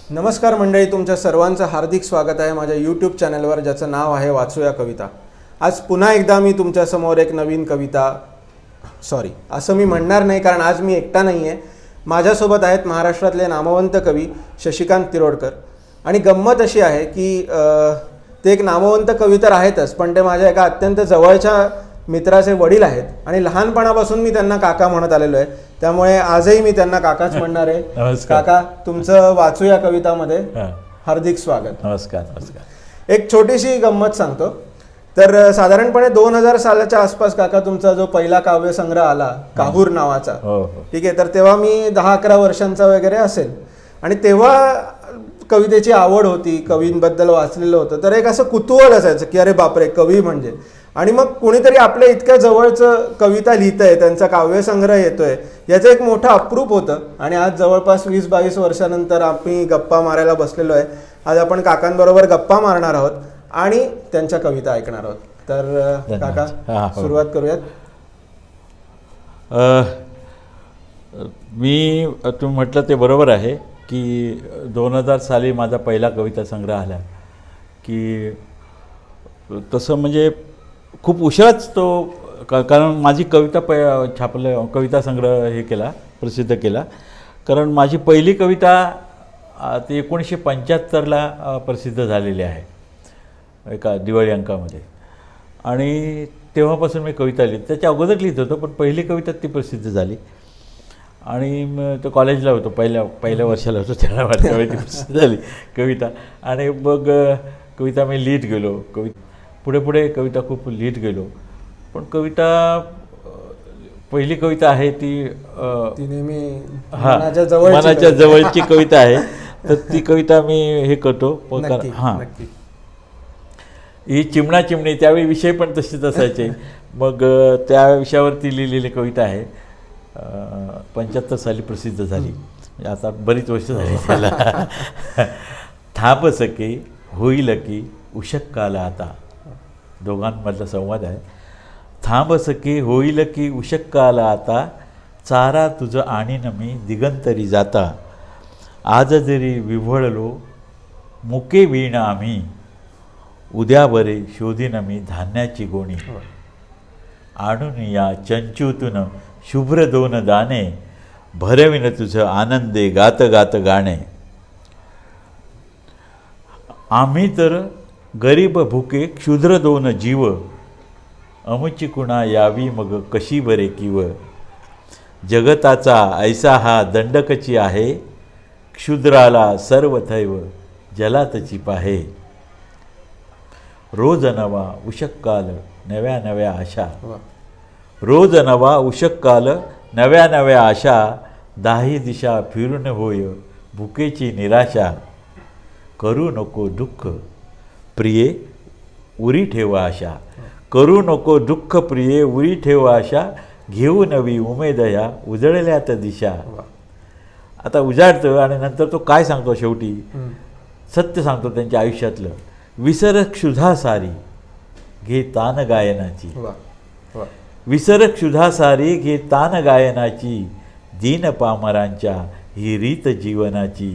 नमस्कार मंडळी, तुमच्या सर्वांचं हार्दिक स्वागत आहे माझ्या यूट्यूब चॅनलवर, ज्याचं नाव आहे वाचूया कविता. आज पुन्हा एकदा मी तुमच्यासमोर एक नवीन कविता, असं मी म्हणणार नाही कारण आज मी एकटा नाही आहे. माझ्यासोबत आहेत महाराष्ट्रातले नामवंत कवी शशिकांत तिरोडकर. आणि गंमत अशी आहे की ते एक नामवंत कवी तर आहेतच, पण ते माझ्या एका अत्यंत जवळच्या मित्राचे वडील आहेत आणि लहानपणापासून मी त्यांना काका म्हणत आलेलो आहे. त्यामुळे आजही मी त्यांना काकाच म्हणणार आहे. नमस्कार काका, तुमचं वाचूया कवितामध्ये हार्दिक स्वागत. नमस्कार. नमस्कार. एक छोटीशी गंमत सांगतो. तर साधारणपणे 2000 सालाच्या आसपास काका तुमचा जो पहिला काव्यसंग्रह आला काहूर नावाचा, हो. ठीक आहे, तर तेव्हा मी 10-11 वर्षांचा वगैरे असेल आणि तेव्हा कवितेची आवड होती, कवींबद्दल वाचलेलं होतं, तर एक असं कुतूहल असायचं की अरे बापरे, कवी म्हणजे. आणि मग कोणीतरी आपल्या इतक्या जवळचं कविता लिहितंय, त्यांचा काव्यसंग्रह येतोय, याचं एक मोठं अप्रूप होतं. आणि आज जवळपास 20-22 वर्षानंतर आम्ही गप्पा मारायला बसलेलो आहे. आज आपण काकांबरोबर गप्पा मारणार आहोत आणि त्यांच्या कविता ऐकणार आहोत. तर काका, सुरुवात करूयात. मी तुम्ही म्हटलं ते बरोबर आहे की 2000 साली माझा पहिला कविता संग्रह आला. की तसं म्हणजे खूप उशिराच तो कारण माझी कविता छापलं, कविता संग्रह हे केला, प्रसिद्ध केला. कारण माझी पहिली कविता ती 1975ला प्रसिद्ध झालेली आहे एका दिवाळी अंकामध्ये. आणि तेव्हापासून मी कविता लिहित, त्याच्या अगोदर लिहित होतो, पण पहिली कविता ती प्रसिद्ध झाली. आणि मग तो कॉलेजला होतो, पहिल्या वर्षाला होतो, त्याला ती प्रसिद्ध झाली कविता. आणि मग कविता मी लिहित गेलो, पुढे कविता खूप लिहित गेलो. पण कविता पहिली कविता आहे ती नेहमी मनाच्या जवळची कविता आहे. तर ती कविता मी हे करतो. हां, ही चिमणा चिमणी, त्यावेळी विषय पण तसेच असायचे. मग त्या विषयावरती लिहिलेली कविता आहे. 75 साली प्रसिद्ध झाली, म्हणजे आता बरीच वर्ष झाली त्याला. थांब सके होईल की उशक काल आता, दोघांमधला संवाद आहे. थांब सके होईल की उशक काल आता, चारा तुझं आणीन मी दिगंतरी जाता. आज जरी विव्हळलो मुके वीण आम्ही, उद्या बरे शोधीन मी धान्याची गोणी. आणून या चंचूतून शुभ्र 2 दाणे, भरविन तुझं आनंदे गात गात गाणे. आम्ही तर गरीब भुके क्षुद्र 2 जीव, अमुची कुणा यावी मग कशी बरे किव. जगताचा ऐसा हा दंडकची आहे, क्षुद्राला सर्व थैव जलातची पाहे. रोज नवा उशक्काल नव्या नव्या आशा, रोज नवा उशक्काल नव्या नव्या आशा. 10 दिशा फिरून होय भुकेची निराशा. करू नको दुःख प्रिये उरी ठेवा आशा, करू नको दुःख प्रिये उरी ठेवा आशा. घेऊ नवी उमेदया उजळल्यात दिशा. आता उजाडतं आणि नंतर तो काय सांगतो, शेवटी सत्य सांगतो त्यांच्या आयुष्यातलं. विसर क्षुधा सारी घे तान गायनाची, विसर क्षुधा सारी घे तान गायनाची. दीन पामरांच्या ही रीत जीवनाची,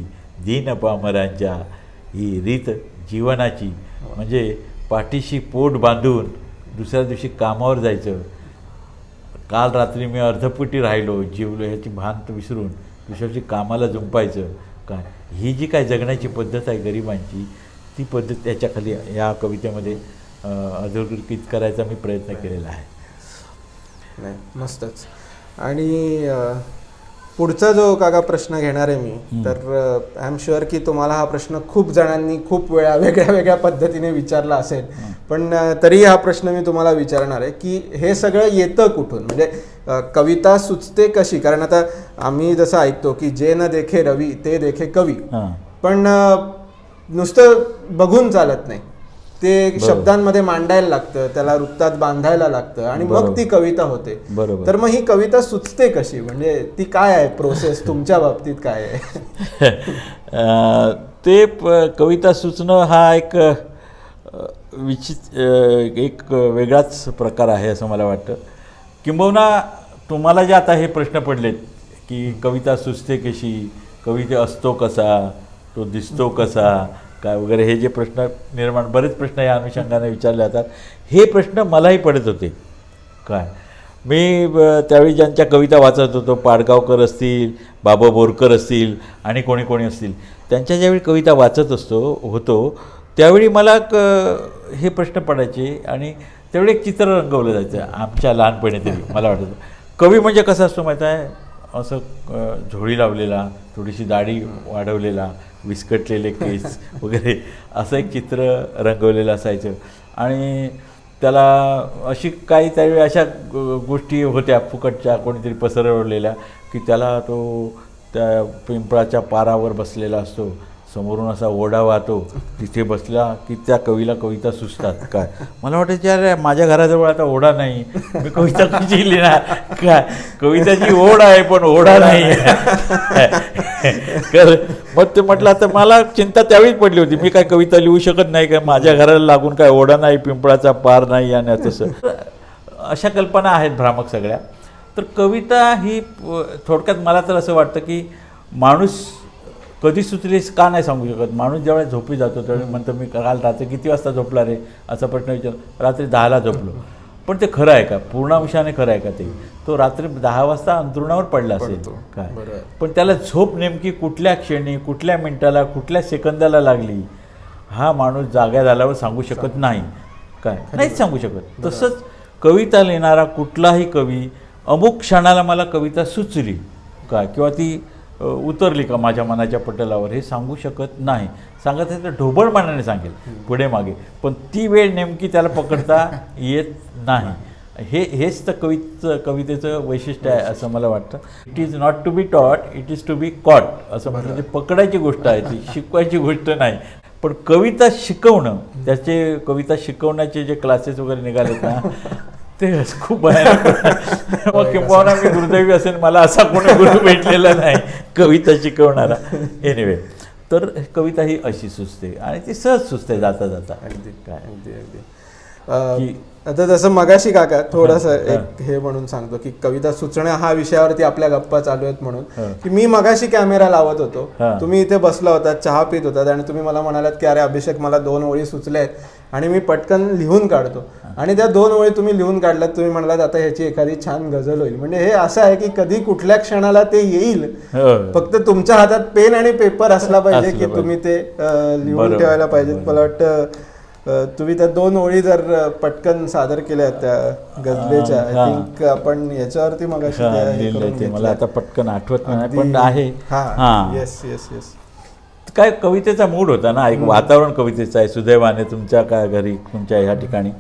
दीन पामरांच्या ही रीत जीवनाची. म्हणजे पाठीशी पोट बांधून दुसऱ्या दिवशी कामावर जायचं. काल रात्री मी अर्धपोटी राहिलो, जीवलो ह्याची भान विसरून दुसऱ्या दिवशी कामाला जुंपायचं. काय ही जी काय जगण्याची पद्धत आहे गरिबांची, ती पद्धत त्याच्याखाली या कवितेमध्ये अधोरेखित करायचा मी प्रयत्न केलेला आहे. नाही, मस्तच. आणि पुढचा जो काका प्रश्न घेणार आहे मी, तर आय एम शुअर की तुम्हाला हा प्रश्न खूप जणांनी खूप वेळा वेगळ्या वेगळ्या पद्धतीने विचारला असेल, पण तरी हा प्रश्न मी तुम्हाला विचारणार आहे की हे सगळं येतं कुठून, म्हणजे कविता सुचते कशी. कारण आता आम्ही जसं ऐकतो की जे न देखे रवी ते देखे कवी, पण नुसतं बघून चालत नाही, ते शब्दांमध्ये मांडायला लागतं, त्याला वृत्तात बांधायला लागतं आणि मग ती कविता होते. तर मग ही कविता सुचते कशी, म्हणजे ती काय आहे प्रोसेस, तुमच्या बाबतीत काय आहे? ते कविता सुचणं हा एक एक वेगळाच प्रकार आहे असं मला वाटतं. किंबहुना तुम्हाला जे आता हे प्रश्न पडलेत की कविता सुचते कशी, कविते असतो कसा, तो दिसतो कसा काय वगैरे हे जे प्रश्न निर्माण बरेच प्रश्न या अनुषंगाने विचारले जातात. हे प्रश्न मलाही पडत होते. काय मी त्यावेळी ज्यांच्या कविता वाचत होतो, पाडगावकर असतील, बाबा बोरकर असतील आणि कोणी कोणी असतील, त्यांच्या ज्यावेळी कविता वाचत होतो त्यावेळी मला हे प्रश्न पडायचे. आणि त्यावेळी एक चित्र रंगवलं जायचं आमच्या लहानपणी तरी. मला वाटतं कवी म्हणजे कसं असतो माहीत आहे, असं झोळी लावलेला, थोडीशी दाढी वाढवलेला, विस्कटलेले केस वगैरे असं एक चित्र रंगवलेलं असायचं. आणि त्याला अशी काही त्यावेळी अशा गोष्टी होत्या फुकटच्या कोणीतरी पसरवलेल्या की त्याला तो त्या पिंपळाच्या पारावर बसलेला असतो, समोरून असा ओढा वाहतो, तिथे बसला की त्या कवीला कविता सुचतात. काय मला वाटायचं अरे माझ्या घराजवळ आता ओढा नाही, मी कविता कशी लिहिणार. काय कविताची ओढ आहे पण ओढा नाही मग ते म्हटलं आता मला चिंता त्यावेळीच पडली होती, मी काय कविता लिहू शकत नाही का, माझ्या घराला लागून काय ओढा नाही, पिंपळाचा पार नाही आणि तसं अशा कल्पना आहेत भ्रामक सगळ्या. तर कविता ही थोडक्यात मला तर असं वाटतं की माणूस कधी सुचलीस का नाही सांगू शकत. माणूस ज्यावेळेस झोपी जातो त्यावेळी म्हणतो मी काल रात्री किती वाजता झोपला रे असा प्रश्न विचार, रात्री 10ला झोपलो. पण ते खरं आहे का, पूर्णांशाने खरं आहे का ते, तो रात्री 10 वाजता अंथरुणावर पडला असेल काय, पण त्याला झोप नेमकी कुठल्या क्षणी, कुठल्या मिनिटाला, कुठल्या सेकंदाला लागली हा माणूस जाग्या झाल्यावर सांगू शकत नाही. काय नाहीच सांगू शकत. तसंच कविता लिहिणारा कुठलाही कवी अमुक क्षणाला मला कविता सुचली काय किंवा ती उतरली का माझ्या मनाच्या पटलावर हे सांगू शकत नाही. सांगत आहे तर ढोबळ मनाने सांगेल पुढे मागे, पण ती वेळ नेमकी त्याला पकडता येत नाही. हेच तर कवितेचं वैशिष्ट्य आहे असं मला वाटतं. It is not to be taught, it is to be caught असं म्हटलं. ते पकडायची गोष्ट आहे, ती शिकवायची गोष्ट नाही. पण कविता शिकवणं, त्याचे कविता शिकवण्याचे जे क्लासेस वगैरे निघालेत ना ते खूप भयानक. मग किंवा मी दुर्दैवी असेल, मला असा कोणी गुरु भेटलेला नाही कविता शिकवणारा. एनिवे, तर कविता ही अशी सुचते आणि ती सहज सुचते जाता जाता. अगदी काय अगदी अगदी. आता जसं मगाशी काका थोडंसं एक हे म्हणून सांगतो की कविता सुचण्या हा विषयावरती आपल्या गप्पा चालू आहेत म्हणून, की मी मगाशी कॅमेरा लावत होतो, तुम्ही इथे बसला होता, चहा पित होतात आणि तुम्ही मला म्हणालात की अरे अभिषेक मला 2 ओळी सुचल्या आहेत आणि मी पटकन लिहून काढतो. आणि त्या 2 ओळी तुम्ही लिहून काढल्यात, तुम्ही म्हणालात आता ह्याची एखादी छान गझल होईल. म्हणजे हे असं आहे की कधी कुठल्या क्षणाला ते येईल, फक्त तुमच्या हातात पेन आणि पेपर असला पाहिजे की तुम्ही ते लिहून ठेवायला पाहिजेत. मला वाटतं तुम्ही त्या 2 ओळी जर पटकन सादर केल्या त्या गझलेच्या, आय थिंक आपण याच्यावरती मगाशी मला आता पटकन आठवत नाही पण आहे. Yes yes yes. काय कवितेचा मूड होता ना, एक वातावरण कवितेचं आहे सुदैवाने तुमच्या काय घरी तुमच्या ह्या ठिकाणी,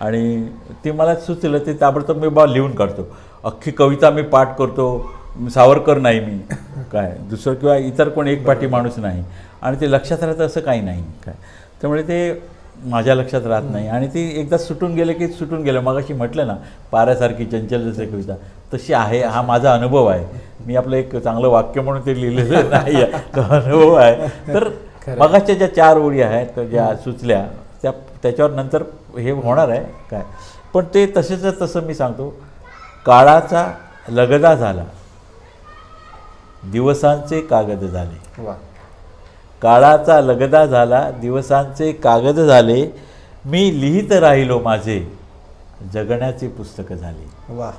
आणि ते मला सुचलं ते ताबडतोब मी लिहून काढतो. अख्खी कविता मी पाठ करतो, सावरकर नाही मी काय दुसरं किंवा इतर कोण एक पाठी माणूस नाही, आणि ते लक्षात राहतं असं काही नाही काय. त्यामुळे ते माझ्या लक्षात राहत नाही आणि ती एकदा सुटून गेलं की सुटून गेलं. मगाशी म्हटलं ना पाऱ्यासारखी चंचल जसे कविता तशी आहे. हा माझा अनुभव आहे. मी आपलं एक चांगलं वाक्य म्हणून ते लिहिलेलं नाही आहे, तो अनुभव आहे. तर मगाच्या ज्या 4 ओळी आहेत ज्या सुचल्या त्याच्यावर नंतर हे होणार आहे काय, पण ते तसेच तसं मी सांगतो. काळाचा लगदा झाला, दिवसांचे कागद झाले. काळाचा लगदा झाला, दिवसांचे कागद झाले, मी लिहित राहिलो माझे जगण्याचे पुस्तक झाले. वा,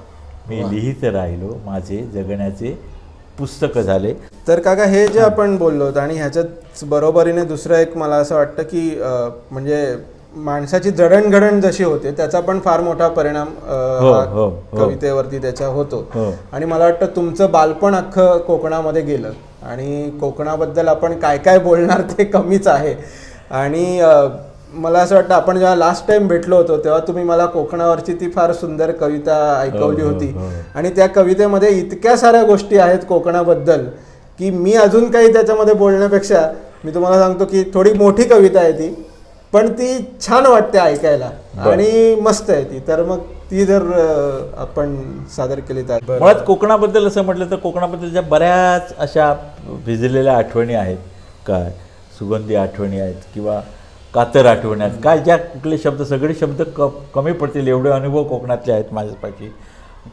मी लिहित राहिलो माझे जगण्याचे पुस्तक झाले. तर काका हे जे आपण बोललो आणि ह्याच्यात बरोबरीने दुसरं एक मला असं वाटतं की म्हणजे माणसाची जडणघडण जशी होते त्याचा पण फार मोठा परिणाम कवितेवरती त्याचा होतो. आणि मला वाटतं तुमचं बालपण अख्खं कोकणामध्ये गेलं आणि कोकणाबद्दल आपण काय काय बोलणार ते कमीच आहे. आणि मला असं वाटतं आपण जेव्हा लास्ट टाइम भेटलो होतो तेव्हा तुम्ही मला कोकणावरची ती फार सुंदर कविता ऐकवली होती, आणि त्या कवितेमध्ये इतक्या साऱ्या गोष्टी आहेत कोकणाबद्दल की मी अजून काही त्याच्यामध्ये बोलण्यापेक्षा मी तुम्हाला सांगतो की थोडी मोठी कविता आहे ती, पण ती छान वाटते ऐकायला आणि मस्त आहे ती. तर मग ती जर आपण सादर केली तर. मुळात कोकणाबद्दल असं म्हटलं तर कोकणाबद्दलच्या बऱ्याच अशा भिजलेल्या आठवणी आहेत काय, सुगंधी आठवणी आहेत किंवा कातर आठवणी आहेत काय, ज्या कुठले शब्द सगळे शब्द कमी पडतील एवढे अनुभव कोकणातले आहेत माझ्यापाशी.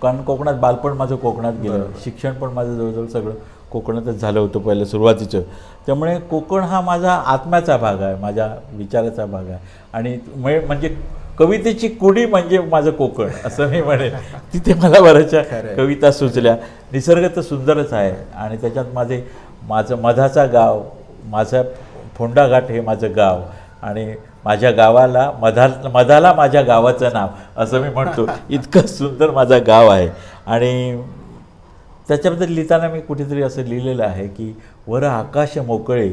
कारण कोकणात बालपण माझं कोकणात गेलं, शिक्षण पण माझं जवळजवळ सगळं कोकणातच झालं होतं पहिलं सुरुवातीचं. त्यामुळे कोकण हा माझा आत्म्याचा भाग आहे, माझ्या विचाराचा भाग आहे. आणि म्हणजे कवितेची कुडी म्हणजे माझं कोकण असं मी म्हणेन. तिथे मला बऱ्याचशा कविता सुचल्या. निसर्ग तर सुंदरच आहे आणि त्याच्यात माझं मधाचा गाव, माझा फोंडा घाट हे माझं गाव आणि माझ्या गावाला मधाला माझ्या गावाचं नाव असं मी म्हणतो. इतकं सुंदर माझं गाव आहे. आणि त्याच्याबद्दल लिहिताना मी कुठेतरी असं लिहिलेलं आहे की वर आकाश मोकळे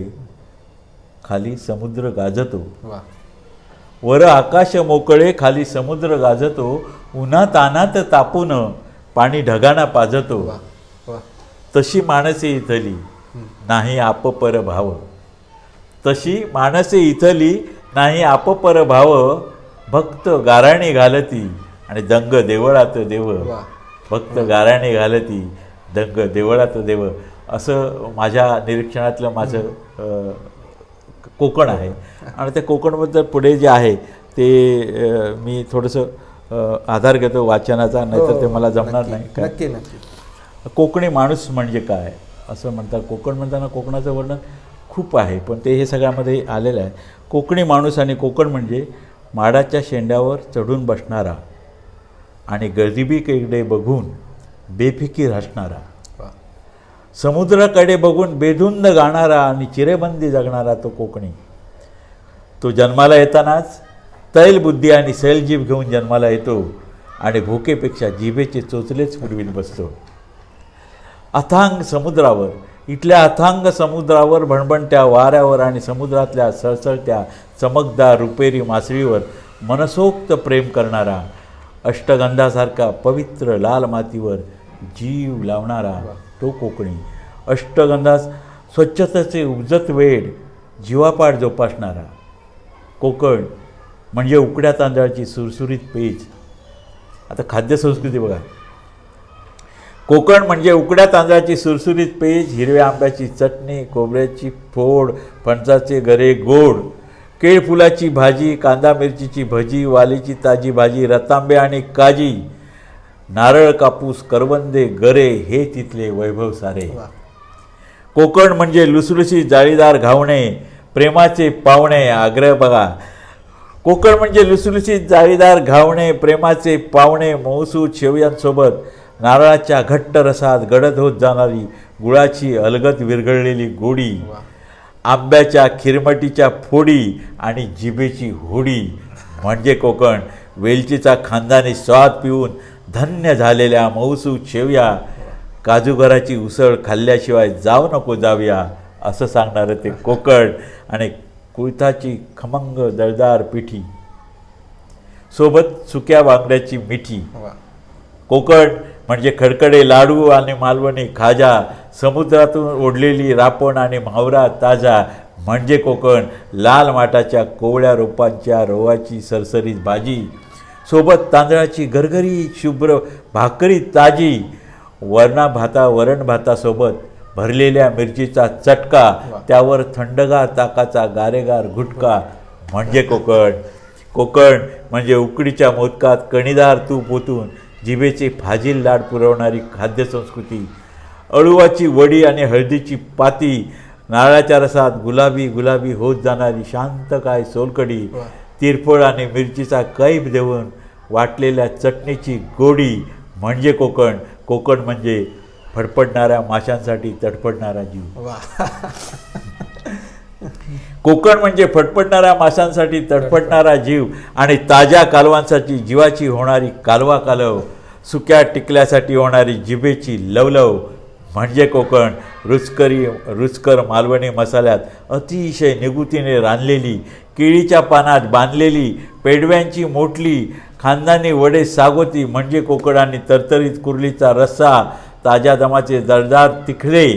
खाली समुद्र गाजतो, वर आकाश मोकळे खाली समुद्र गाजतो, उन्हातानात तापून पाणी ढगाना पाजतो, तशी माणसे इथली नाही आपपर भाव, तशी माणसे इथली नाही आपपर भाव, भक्त गाराणी घालती आणि दंग देवळात देव, भक्त गाराणी घालती दंग देवळात देव, असं माझ्या निरीक्षणातलं माझं कोकण आहे. आणि त्या कोकणबद्दल पुढे जे आहे ते मी थोडंसं आधार घेतो वाचनाचा, नाहीतर ते मला जमणार नाही. नक्की नक्की. कोकणी माणूस म्हणजे काय असं म्हणतात. कोकण म्हणताना कोकणाचं वर्णन खूप आहे, पण ते हे सगळ्यामध्ये आलेलं आहे. कोकणी माणूस आणि कोकण म्हणजे माडाच्या शेंड्यावर चढून बसणारा आणि गरिबीकडे बघून बेफिकीर हसणारा, समुद्राकडे बघून बेधुंद गाणारा आणि चिरेबंदी जगणारा तो कोकणी. तो जन्माला येतानाच तैलबुद्धी आणि सैलजीभ घेऊन जन्माला येतो आणि भुकेपेक्षा जिभेचे चोचलेच पुरवीत बसतो. अथांग समुद्रावर, इथल्या अथांग समुद्रावर, भणभणत्या वाऱ्यावर आणि समुद्रातल्या सळसळत्या चमकदार रुपेरी मासळीवर मनसोक्त प्रेम करणारा, अष्टगंधासारखा पवित्र लाल मातीवर जीव लावणारा तो कोकणी. अष्टगंधास स्वच्छतेचे उपजत वेड जीवापाड जोपासणारा कोकण म्हणजे उकड्या तांदळाची सुरसुरीत पेज. आता खाद्यसंस्कृती बघा. कोकण म्हणजे उकड्या तांदळाची सुरसुरीत पेज, हिरव्या आंब्याची चटणी, खोबऱ्याची फोड, फणसाचे गरे गोड, केळफुलाची भाजी, कांदा मिरचीची भजी, वालीची ताजी भाजी, रतांबे आणि काजी, नारळ, कापूस, करवंदे, गरे हे तिथले वैभव सारे. कोकण म्हणजे लुसलुसी जाळीदार घावणे, प्रेमाचे पावणे. आग्रह बघा. कोकण म्हणजे लुसलुसीत जाळीदार घावणे, प्रेमाचे पावणे, मौसूद शेवयांसोबत नारळाच्या घट्ट रसात गडद होत जाणारी गुळाची अलगद विरघळलेली गोडी, आंब्याच्या खिरमटीच्या फोडी आणि जिभेची होडी म्हणजे कोकण. वेलचीचा खानदानी स्वाद पिऊन धन्य झालेल्या मौसूद शेवया, काजूगराची उसळ खाल्ल्याशिवाय जाऊ नको जाऊया असं सांगणारं ते कोकण. आणि कुळथाची खमंग दळदार पिठी सोबत सुक्या बांगड्याची मिठी. कोकण म्हणजे खडखडे लाडू आणि मालवणी खाजा, समुद्रातून ओढलेली रापण आणि म्हावरा ताजा म्हणजे कोकण. लाल माठाच्या कोवळ्या रोपांच्या रवाची सरसरीत भाजी सोबत तांदळाची गरगरी शुभ्र भाकरी ताजी, वरण भातासोबत भरलेल्या मिरचीचा चटका, त्यावर थंडगार ताकाचा गारेगार घुटका म्हणजे कोकण. कोकण म्हणजे उकडीच्या मोदकात कणीदार तूप ओतून जिभेचे फाजील लाड पुरवणारी खाद्यसंस्कृती, अळूवाची वडी आणि हळदीची पाती, नारळाच्या रसात गुलाबी गुलाबी होत जाणारी शांत काय सोलकडी, तिरफळ आणि मिरचीचा कैफ देऊन वाटलेल्या चटणीची गोडी म्हणजे कोकण. कोकण म्हणजे फडफडणाऱ्या माशांसाठी तडफडणारा जीव. कोकण म्हणजे फडफडणाऱ्या माशांसाठी तडफडणारा जीव आणि ताज्या कालवांसाठी जीवाची होणारी कालवा कालव, सुक्या टिकल्यासाठी होणारी जिभेची लवलव म्हणजे कोकण. रुचकर मालवणी मसाल्यात अतिशय निगुतीने रांधलेली, केळीच्या पानात बांधलेली, पेडव्यांची मोटली, खानदानी वडे सागोती म्हणजे कोकण. आणि तरतरीत कुर्लीचा रस्सा, ताज्या दमाचे दळदार तिखले,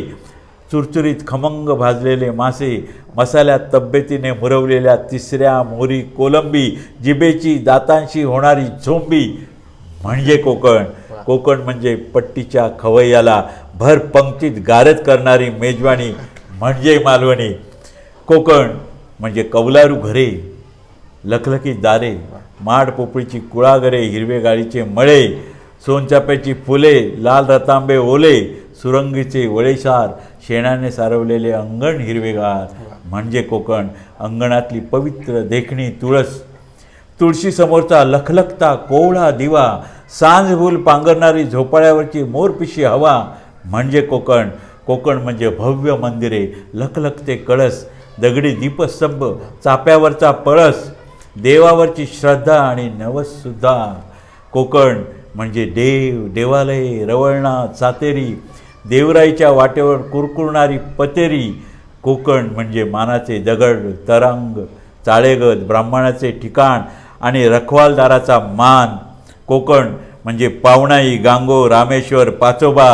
चुरचुरीत खमंग भाजलेले मासे, मसाल्यात तब्येतीने मुरवलेल्या तिसऱ्या मोरी कोलंबी, जिभेची दातांशी होणारी झोंबी म्हणजे कोकण. कोकण म्हणजे पट्टीच्या खवय्याला भर पंक्तीत गारद करणारी मेजवानी म्हणजे मालवणी. कोकण म्हणजे कौलारू घरे, लखलखीत दारे, माड पोपळीची कुळागरे, हिरवे गाळीचे मळे, सोनचाफ्याची फुले, लाल रतांबे ओले, सुरंगीचे वळेसार, शेणाने सारवलेले अंगण हिरवेगार म्हणजे कोकण. अंगणातली पवित्र देखणी तुळस, तुळशीसमोरचा लखलखता कोवळा दिवा, सांजभूल पांघरणारी झोपाळ्यावरची मोरपिशी हवा म्हणजे कोकण. कोकण म्हणजे भव्य मंदिरे, लखलखते कळस, दगडी दीपस्तंभ, चाप्यावरचा पळस, देवावरची श्रद्धा आणि नवससुद्धा. कोकण म्हणजे देव, देवालये, रवळणा, सातेरी, देवराईच्या वाटेवर कुरकुरणारी पतेरी. कोकण म्हणजे मानाचे दगड, तरंग, चाळेगत, ब्राह्मणाचे ठिकाण आणि रखवालदाराचा मान. कोकण म्हणजे पावणाई, गांगो, रामेश्वर, पाचोबा,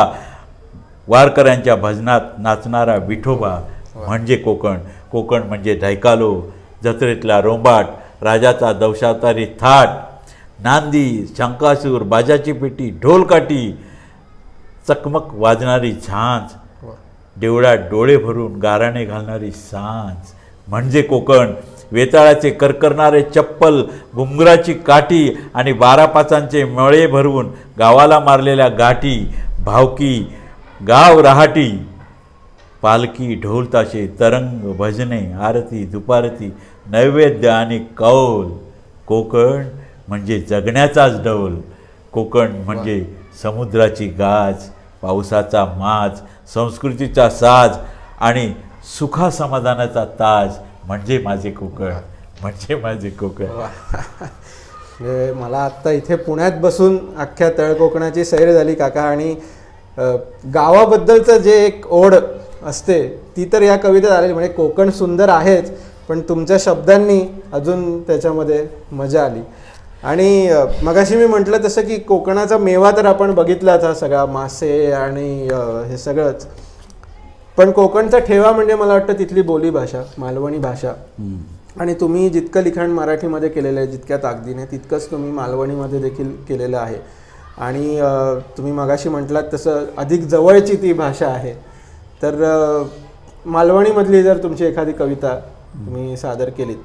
वारकऱ्यांच्या भजनात नाचणारा विठोबा म्हणजे कोकण. कोकण म्हणजे ढैकालो, जत्रेतला रोंबाट, राजाचा दशावतारी थाट, नांदी, शंकासूर, बाजाची पेटी, ढोलकाठी, चकमक वाजणारी झांज, देवळात डोळे भरून गाराणे घालणारी सांज म्हणजे कोकण. वेताळाचे करकरणारे चप्पल, घुंगराची काठी आणि 12 मळे भरवून गावाला मारलेल्या गाठी, भावकी, गाव रहाटी, पालखी, ढोलताशे, तरंग, भजने, आरती, दुपारती, नैवेद्य आणि कौल. कोकण म्हणजे जगण्याचाच डौल. कोकण म्हणजे समुद्राची गाज, पावसाचा माज, संस्कृतीचा साज आणि सुखासमाधानाचा ताज म्हणजे माझे कोकण, म्हणजे माझे कोकण. म्हणजे मला आत्ता इथे पुण्यात बसून अख्ख्या तळकोकणाची सैर झाली काका. आणि गावाबद्दलचं जे एक ओढ असते ती तर या कवितेत आलेली. म्हणजे कोकण सुंदर आहेच, पण तुमच्या शब्दांनी अजून त्याच्यामध्ये मजा आली. आणि मगाशी मी म्हटलं तसं की कोकणाचा मेवा तर आपण बघितलाच, हा सगळा मासे आणि हे सगळंच. पण कोकणचा ठेवा म्हणजे मला वाटतं तिथली बोलीभाषा, मालवणी भाषा. आणि तुम्ही जितकं लिखाण मराठीमध्ये केलेलं आहे जितक्या ताकदीने, तितकंच तुम्ही मालवणीमध्ये देखील केलेलं आहे. आणि तुम्ही मगाशी म्हटलात तसं अधिक जवळची ती भाषा आहे. तर मालवणीमधली जर तुमची एखादी कविता तुम्ही सादर केलीत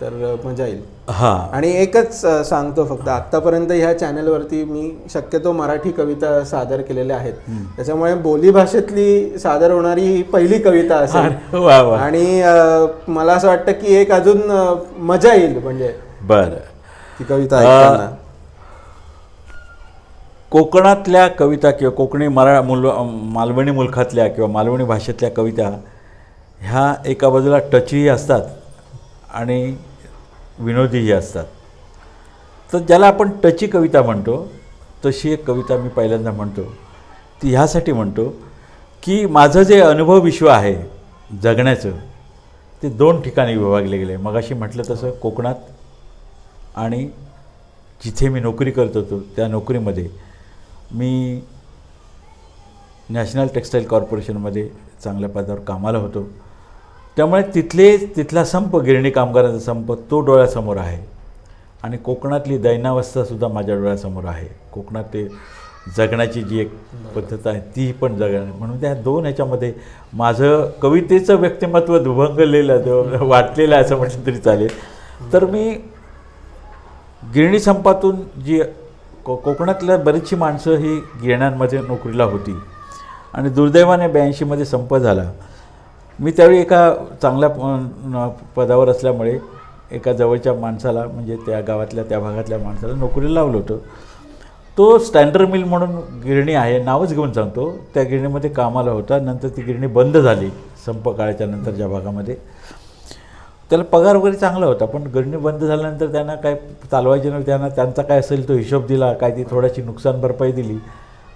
तर मजा येईल. हां. आणि एकच सांगतो फक्त, आत्तापर्यंत ह्या चॅनलवरती मी शक्यतो मराठी कविता सादर केलेल्या आहेत, त्याच्यामुळे बोलीभाषेतली सादर होणारी ही पहिली कविता असेल. आणि मला असं वाटतं की एक अजून मजा येईल म्हणजे बरं ती कविता ऐकताना. कोकणातल्या कविता किंवा कोकणी मालवणी मुलखातल्या किंवा मालवणी भाषेतल्या कविता ह्या एका बाजूला टचही असतात आणि विनोदीही असतात. तर ज्याला आपण टची कविता म्हणतो तशी एक कविता मी पहिल्यांदा म्हणतो. ती ह्यासाठी म्हणतो की माझं जे अनुभव विश्व आहे जगण्याचं ते 2 ठिकाणी विभागले गेले. मगाशी म्हटलं तसं कोकणात आणि जिथे मी नोकरी करत होतो त्या नोकरीमध्ये मी नॅशनल टेक्स्टाईल कॉर्पोरेशनमध्ये चांगल्या पदावर कामाला होतो. त्यामुळे तिथला संप, गिरणी कामगारांचा संप, तो डोळ्यासमोर आहे. आणि कोकणातली दैनावस्थासुद्धा माझ्या डोळ्यासमोर आहे. कोकणात ते जगण्याची जी एक पद्धत आहे ती पण म्हणून त्या 2 ह्याच्यामध्ये माझं कवितेचं व्यक्तिमत्व दुभंगलेलं वाटलेलं असं म्हटलं तरी चालेल. तर मी गिरणी संपातून जी कोकणातल्या बरीचशी माणसं ही गिरण्यांमध्ये नोकरीला होती आणि दुर्दैवाने 82मध्ये संप झाला. मी त्यावेळी एका चांगल्या पदावर असल्यामुळे एका जवळच्या माणसाला, म्हणजे त्या गावातल्या त्या भागातल्या माणसाला नोकरीला लावलं होतं. तो स्टँडर्ड मिल म्हणून गिरणी आहे, नावच घेऊन सांगतो, त्या गिरणीमध्ये कामाला होता. नंतर ती गिरणी बंद झाली संप काळाच्या नंतरच्या भागामध्ये. त्याला पगार वगैरे चांगला होता, पण गिरणी बंद झाल्यानंतर त्यांना काय चालवायचे नव्हते. त्यांना त्यांचा काय असेल तो हिशोब दिला, काय ती थोडीशी नुकसान भरपाई दिली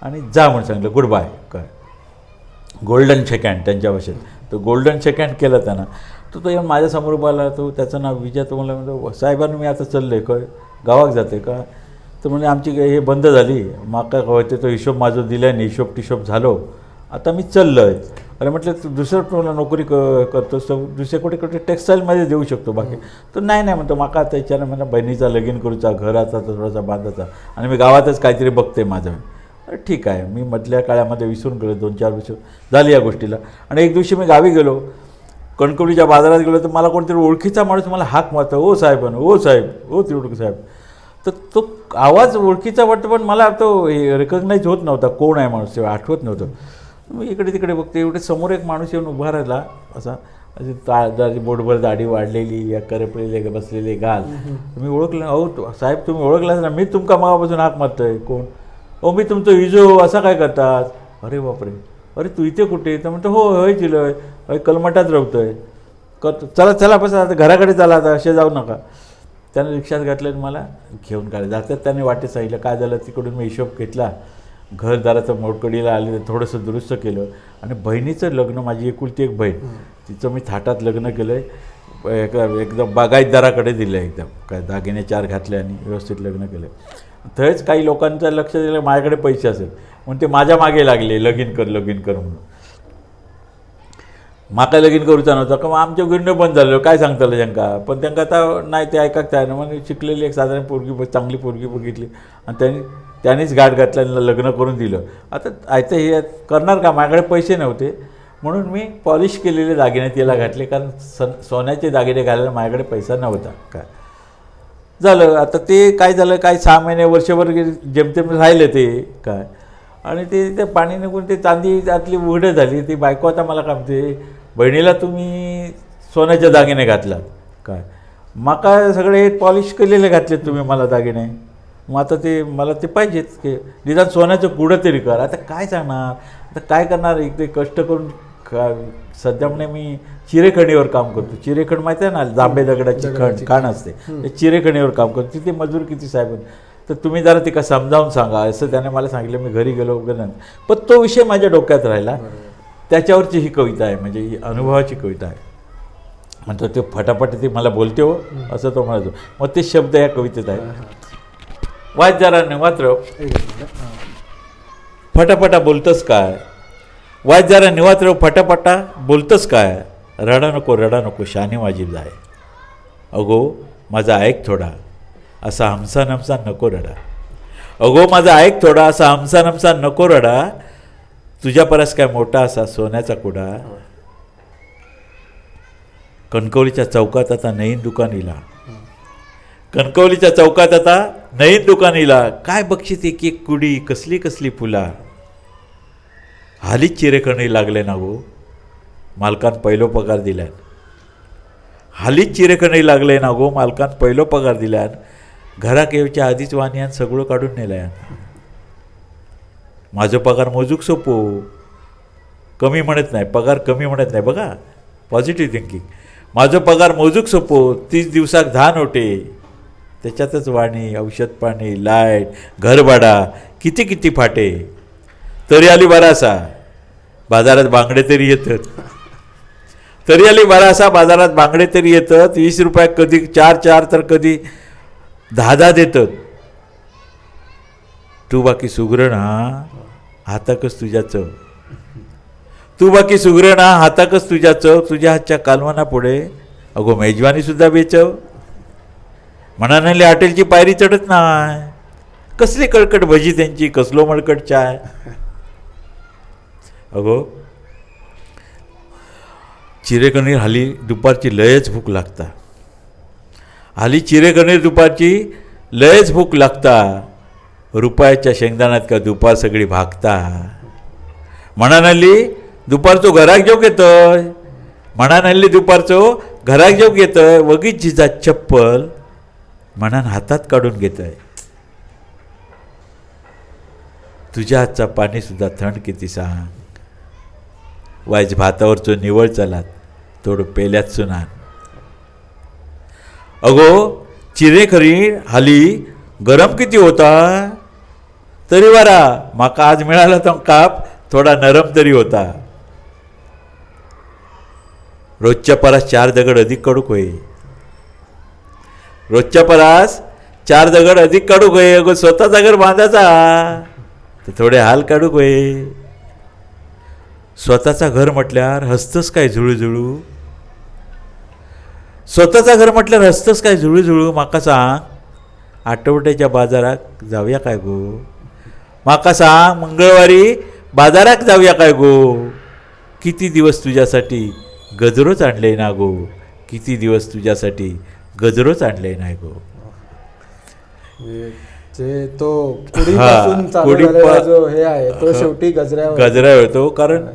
आणि जा म्हणून सांगितलं, गुड बाय. काय गोल्डन सेकंड त्यांच्या भाषेत, तो गोल्डन सेकंड केलं त्यांना. तो येऊन माझ्यासमोर बोलला. तो त्याचं नाव विजय. तो मला म्हणतो, साहेबांनी मी आता चाललो आहे काय गावात जाते का? तर म्हणजे आमची हे बंद झाली, माका होते तो हिशोब माझं दिल्याने हिशोब टिशोब झालो, आता मी चाललो आहे. अरे म्हटलं तू दुसरं तुला नोकरी करतोस तर दुसऱ्या कुठे टेक्स्टाईलमध्ये देऊ शकतो बाकी. तर नाही म्हणतो, माका आता याच्यानं मला बहिणीचा लगीन करूचा, घराचा थोडासा बांधायचा आणि मी गावातच काहीतरी बघते माझं. अरे ठीक आहे. मी मधल्या काळामध्ये विसरून गेलो, 2-4 वर्ष झाली या गोष्टीला. आणि एक दिवशी मी गावी गेलो, कणकवलीच्या बाजारात गेलो, तर मला कोणतरी ओळखीचा माणूस मला हाक मारतो, ओ साहेब, ओ साहेब, ओ तिरुडक साहेब. तर तो आवाज ओळखीचा वाटतो, पण मला तो रिकग्नाईज होत नव्हता, कोण आहे माणूस ते आठवत नव्हतं. मी इकडे तिकडे बघते, एवढे समोर एक माणूस येऊन उभा राहिला असा, अशी बोटभर दाढी वाढलेली, या करपलेले बसलेले गाल. मी ओळखलं, अहो साहेब तुम्ही ओळखलाच ना, मी तुमका मागापासून हाक मारतोय. कोण? अहो मी तुमचं इजो, असा काय करतात? अरे बापरे, अरे तू इथे कुठे? तर म्हणतो हो होय चिलोय, होय कलमठात राहतोय. चला चला बसा आता घराकडे चला, आता असे जाऊ नका. त्याने रिक्षात घातलं आणि मला घेऊन काढले. जातात त्याने वाटे सांगितलं काय झालं. तिकडून मी हिशोब घेतला, घरदाराचं मोडकडीला आले, थोडंसं दुरुस्त केलं. आणि बहिणीचं लग्न, माझी एकुलती एक बहीण, तिचं मी थाटात लग्न केलं आहे. एकदम बागायतदाराकडे दिलं, एकदम काय दागिने 4 घातले आणि व्यवस्थित लग्न केलं. थंयच काही लोकांचं लक्ष दिलं, माझ्याकडे पैसे असेल म्हणून ते माझ्या मागे लागले, लगीन कर म्हणून. म्हाका लगीन करूचा नव्हता का, मग आमच्या गिरणं बंद झालं, काय सांगतालं त्यांना. पण त्यांना आता नाही, ते ऐकाक तयार नाही. मग शिकलेली एक साधारण पोरगी, चांगली पोरगी बघितली आणि त्यांनीच गाठ घातला, लग्न करून दिलं. आता हे करणार का, माझ्याकडे पैसे नव्हते म्हणून मी पॉलिश केलेले दागिने तिला घातले, कारण सोन्याचे दागिने घालायला माझ्याकडे पैसा नव्हता. काय झालं आता, ते काय झालं, काय 6 महिने वर्षभर जेमतेम राहिले ते काय. आणि ते पाणी निघून ते चांदी त्यातली उघडं झाली. ती बायको आता मला काय म्हणते, बहिणीला तुम्ही सोन्याचे दागिने घातलात काय, माका सगळे पॉलिश केलेले घातलेत तुम्ही मला दागिने. मग आता ते मला ते पाहिजेत की निदान सोन्याचं कुडं तरी कर. आता काय सांगणार, आता काय करणार, इकडे कष्ट करून सध्या म्हणे मी चिरेखणीवर काम करतो. चिरेखण माहिती आहे ना, जांभे दगडाची खाण असते, ते चिरेखणीवर काम करतो. तिथे मजूर किती साहेब, तर तुम्ही जरा तिका समजावून सांगा असं त्याने मला सांगितलं. मी घरी गेलो वगैरे नाही, पण तो विषय माझ्या डोक्यात राहिला. त्याच्यावरची ही कविता आहे, म्हणजे ही अनुभवाची कविता आहे. म्हणतो ते फटाफट ती मला बोलते हो असं तो म्हणतो. मग ते शब्द या कवितेत आहेत. वाच जरा निवात्र, फटाफटा बोलतंस काय, वाच जरा निवात्र फटाफटा बोलतंस काय, रडा नको शाने माझी जाय, अगो माझा ऐक थोडा असा हमसा नमसा नको रडा, अगो माझा ऐक थोडा असा हमसा नमसा नको रडा, तुझ्या परस काय मोठा असा सोन्याचा कुडा. कणकवलीच्या चौकात आता नईन दुकानीला, कणकवलीच्या चौकात आता नईन दुकानीला, काय बक्षीस एक एक कुडी, कसली कसली फुला, हालीच चिरेखणी लागले ना गो, मालकान पहिलो पगार दिल्यान, हालीच चिरेखणी लागले ना गो, मालकान पहिलो पगार दिल्यान, घराक येवच्या आधीच वानियान सगळं काढून नेल्यान. माझं पगार मोजूक सोपो, कमी म्हणत नाही, पगार कमी म्हणत नाही. बघा पॉझिटिव्ह थिंकिंग. माझं पगार मोजूक सोपो, 30 दिवसाक 10 नोटे, त्याच्यातच वाणी, औषध पाणी, लाईट, घरभाडा, किती किती फाटे, तरी आली बरासा बाजारात बांगडे तरी येतात, तरी आली बरासा बाजारात बांगडे तरी येतात. 20 रुपयात कधी 4 तर कधी 10 देतात. तू बाकी सुगरण हा हाताकच तुझ्या चव, तू बाकी सुगरण हा हाताकच तुझ्या चव, तुझ्या हातच्या कालवाना पुढे अगो मेजवानी सुद्धा बेचव. म्हणाले हॉटेलची पायरी चढत नाही, कसली कळकट भजी त्यांची, कसलो मळकट चाय. अगो चिरेकणीर हाली दुपारची लयच भूक लागता, हाली चिरेकणीर दुपारची लयच भूक लागता, रुपयाच्या शेंगदाण्यात का दुपार सगळी भागता. म्हणाली दुपारचो घराक जेव घेतोय, म्हणाली दुपारचो घराक जेव घेतोय, वगीच जिजा चप्पल म्हणान हातात काढून घेतोय. तुझ्या हातचा पाणी सुद्धा थंड किती सांग, वायच भातावरचो निवळ चलात थोडं पेल्यात सुनान. अगो चिरेखणी हाली गरम किती होता, तरी बरा माका आज मिळाला तो काप थोडा नरम तरी होता. रोजच्या परास 4 दगड अधिक कडूक होई, रोजच्या परास 4 दगड अधिक काढूक होई. अगो स्वतःचा घर बांधायचा तर थोडे हाल काढूक होई. स्वतःचा घर म्हटल्यावर हसतंच काय झुळूझुळू, स्वतःचा घर म्हटल्यावर हसतंच काय झुळूझुळू. माका सांग आठवड्याच्या बाजारात जाऊया काय गो, माका सांग मंगळवारी बाजारात जाऊया काय गो. किती दिवस तुझ्यासाठी गजरोच आणले ना गो, किती दिवस तुझ्यासाठी गजरोच आणले नाही गो. जे तो कुडीपासून चालू झालेला जो हे आहे तो शेवटी गजरा होतो, कारण